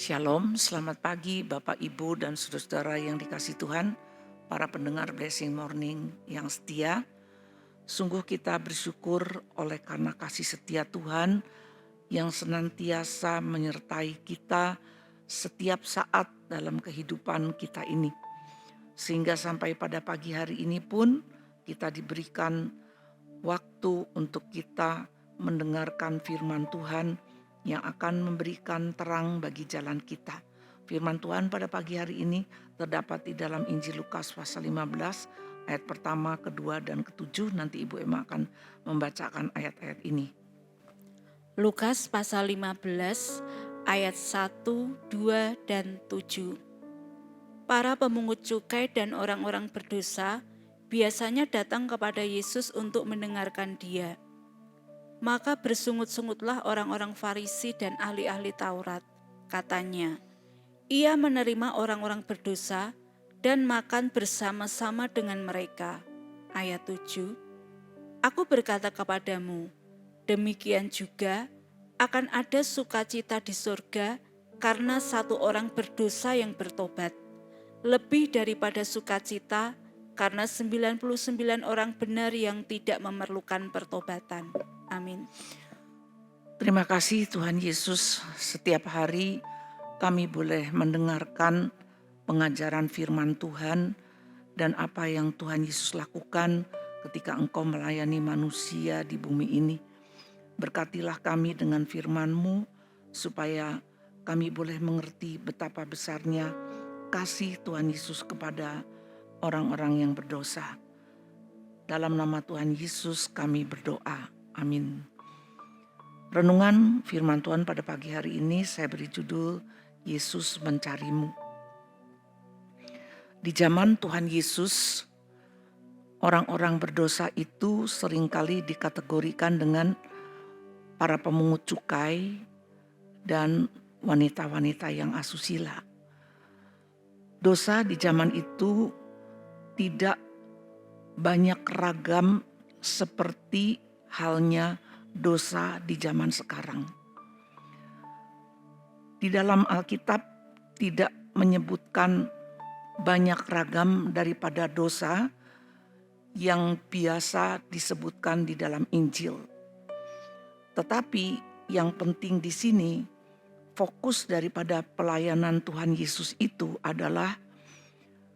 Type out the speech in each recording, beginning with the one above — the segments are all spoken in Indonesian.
Shalom, selamat pagi Bapak Ibu dan saudara-saudara yang dikasihi Tuhan, para pendengar Blessing Morning yang setia. Sungguh kita bersyukur oleh karena kasih setia Tuhan yang senantiasa menyertai kita setiap saat dalam kehidupan kita ini. Sehingga sampai pada pagi hari ini pun kita diberikan waktu untuk kita mendengarkan firman Tuhan yang akan memberikan terang bagi jalan kita. Firman Tuhan pada pagi hari ini terdapat di dalam Injil Lukas pasal 15 ayat pertama, kedua, dan ketujuh. Nanti Ibu Emma akan membacakan ayat-ayat ini. Lukas pasal 15 ayat 1, 2, dan 7. Para pemungut cukai dan orang-orang berdosa biasanya datang kepada Yesus untuk mendengarkan Dia. Maka bersungut-sungutlah orang-orang Farisi dan ahli-ahli Taurat. Katanya, Ia menerima orang-orang berdosa dan makan bersama-sama dengan mereka. Ayat 7. Aku berkata kepadamu, demikian juga akan ada sukacita di surga karena satu orang berdosa yang bertobat, lebih daripada sukacita karena 99 orang benar yang tidak memerlukan pertobatan. Amin. Terima kasih Tuhan Yesus, setiap hari kami boleh mendengarkan pengajaran firman Tuhan dan apa yang Tuhan Yesus lakukan ketika Engkau melayani manusia di bumi ini. Berkatilah kami dengan firman-Mu supaya kami boleh mengerti betapa besarnya kasih Tuhan Yesus kepada orang-orang yang berdosa. Dalam nama Tuhan Yesus kami berdoa. Amin. Renungan firman Tuhan pada pagi hari ini saya beri judul Yesus Mencarimu. Di zaman Tuhan Yesus, orang-orang berdosa itu seringkali dikategorikan dengan para pemungut cukai dan wanita-wanita yang asusila. Dosa di zaman itu tidak banyak ragam seperti halnya dosa di zaman sekarang. Di dalam Alkitab tidak menyebutkan banyak ragam daripada dosa yang biasa disebutkan di dalam Injil. Tetapi yang penting di sini, fokus daripada pelayanan Tuhan Yesus itu adalah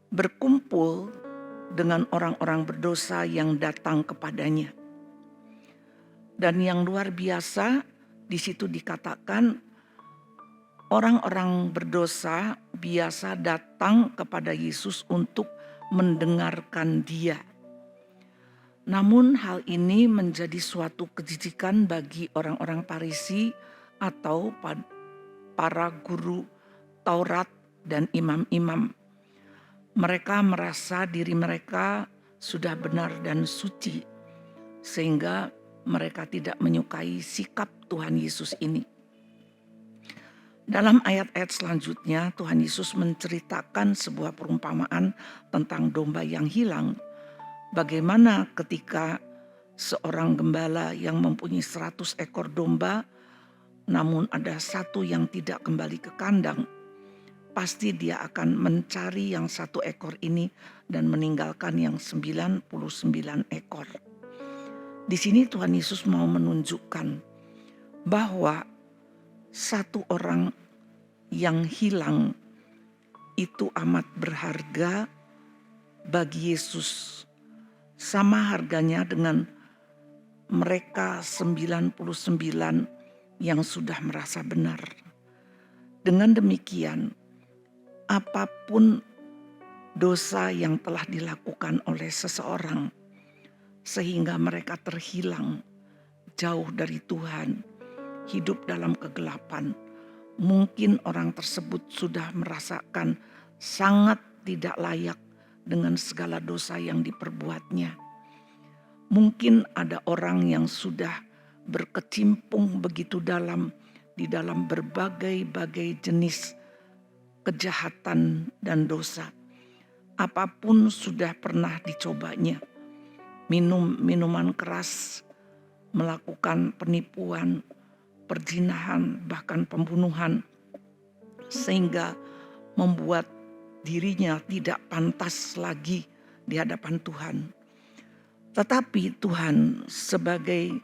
berkumpul dengan orang-orang berdosa yang datang kepadanya. Dan yang luar biasa di situ dikatakan orang-orang berdosa biasa datang kepada Yesus untuk mendengarkan Dia. Namun hal ini menjadi suatu kejijikan bagi orang-orang Farisi atau para guru Taurat dan imam-imam. Mereka merasa diri mereka sudah benar dan suci, sehingga mereka tidak menyukai sikap Tuhan Yesus ini. Dalam ayat-ayat selanjutnya, Tuhan Yesus menceritakan sebuah perumpamaan tentang domba yang hilang. Bagaimana ketika seorang gembala yang mempunyai 100 ekor domba, namun ada satu yang tidak kembali ke kandang, pasti dia akan mencari yang 1 ekor ini dan meninggalkan yang 99 ekor. Di sini Tuhan Yesus mau menunjukkan bahwa satu orang yang hilang itu amat berharga bagi Yesus. Sama harganya dengan mereka 99 yang sudah merasa benar. Dengan demikian, apapun dosa yang telah dilakukan oleh seseorang, sehingga mereka terhilang jauh dari Tuhan, hidup dalam kegelapan. Mungkin orang tersebut sudah merasakan sangat tidak layak dengan segala dosa yang diperbuatnya. Mungkin ada orang yang sudah berkecimpung begitu dalam di dalam berbagai-bagai jenis kejahatan dan dosa. Apapun sudah pernah dicobanya. Minum minuman keras, melakukan penipuan, perzinahan, bahkan pembunuhan. sehingga membuat dirinya tidak pantas lagi di hadapan Tuhan. Tetapi Tuhan sebagai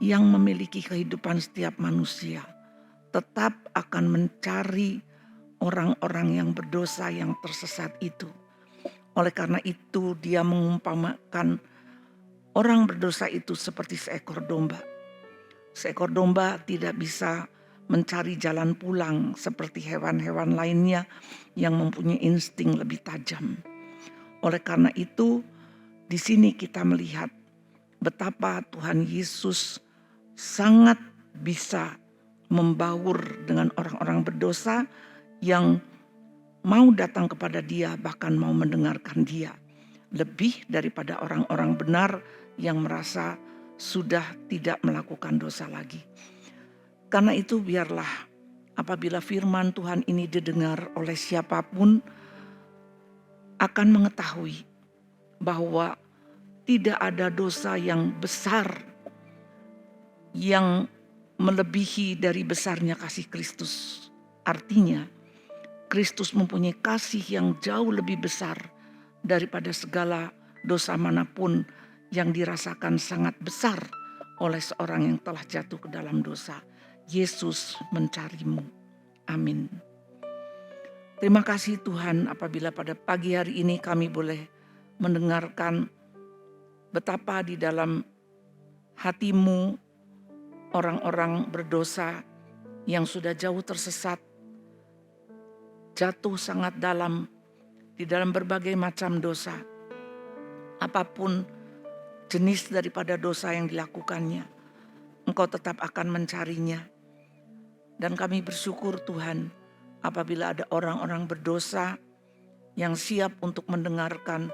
yang memiliki kehidupan setiap manusia tetap akan mencari orang-orang yang berdosa yang tersesat itu. Oleh karena itu dia mengumpamakan orang berdosa itu seperti seekor domba. Seekor domba tidak bisa mencari jalan pulang seperti hewan-hewan lainnya yang mempunyai insting lebih tajam. Oleh karena itu, di sini kita melihat betapa Tuhan Yesus sangat bisa membaur dengan orang-orang berdosa yang mau datang kepada Dia, bahkan mau mendengarkan Dia, lebih daripada orang-orang benar yang merasa sudah tidak melakukan dosa lagi. Karena itu biarlah apabila firman Tuhan ini didengar oleh siapapun akan mengetahui bahwa tidak ada dosa yang besar yang melebihi dari besarnya kasih Kristus. Artinya Kristus mempunyai kasih yang jauh lebih besar daripada segala dosa manapun yang dirasakan sangat besar oleh seorang yang telah jatuh ke dalam dosa. Yesus mencarimu. Amin. Terima kasih Tuhan apabila pada pagi hari ini kami boleh mendengarkan betapa di dalam hatimu orang-orang berdosa yang sudah jauh tersesat, jatuh sangat dalam di dalam berbagai macam dosa. Apapun jenis daripada dosa yang dilakukannya, Engkau tetap akan mencarinya. Dan kami bersyukur Tuhan apabila ada orang-orang berdosa yang siap untuk mendengarkan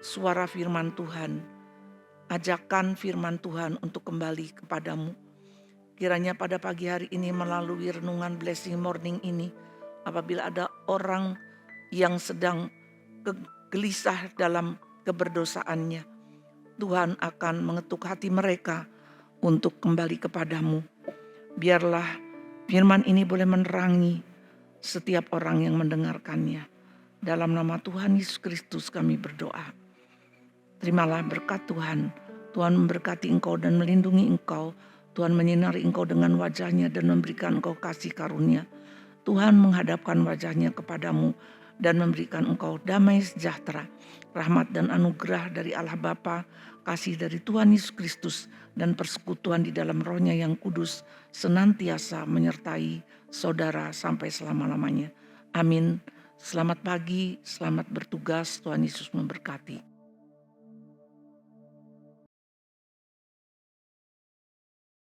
suara firman Tuhan, ajakan firman Tuhan untuk kembali kepadamu. Kiranya pada pagi hari ini melalui renungan Blessing Morning ini, apabila ada orang yang sedang gelisah dalam keberdosaannya, Tuhan akan mengetuk hati mereka untuk kembali kepadamu. Biarlah firman ini boleh menerangi setiap orang yang mendengarkannya. Dalam nama Tuhan Yesus Kristus kami berdoa. Terimalah berkat Tuhan. Tuhan memberkati engkau dan melindungi engkau. Tuhan menyinari engkau dengan wajahnya dan memberikan engkau kasih karunia. Tuhan menghadapkan wajahnya kepadamu dan memberikan engkau damai sejahtera, rahmat dan anugerah dari Allah Bapa, kasih dari Tuhan Yesus Kristus, dan persekutuan di dalam Roh-Nya yang kudus senantiasa menyertai saudara sampai selama-lamanya. Amin. Selamat pagi, selamat bertugas, Tuhan Yesus memberkati.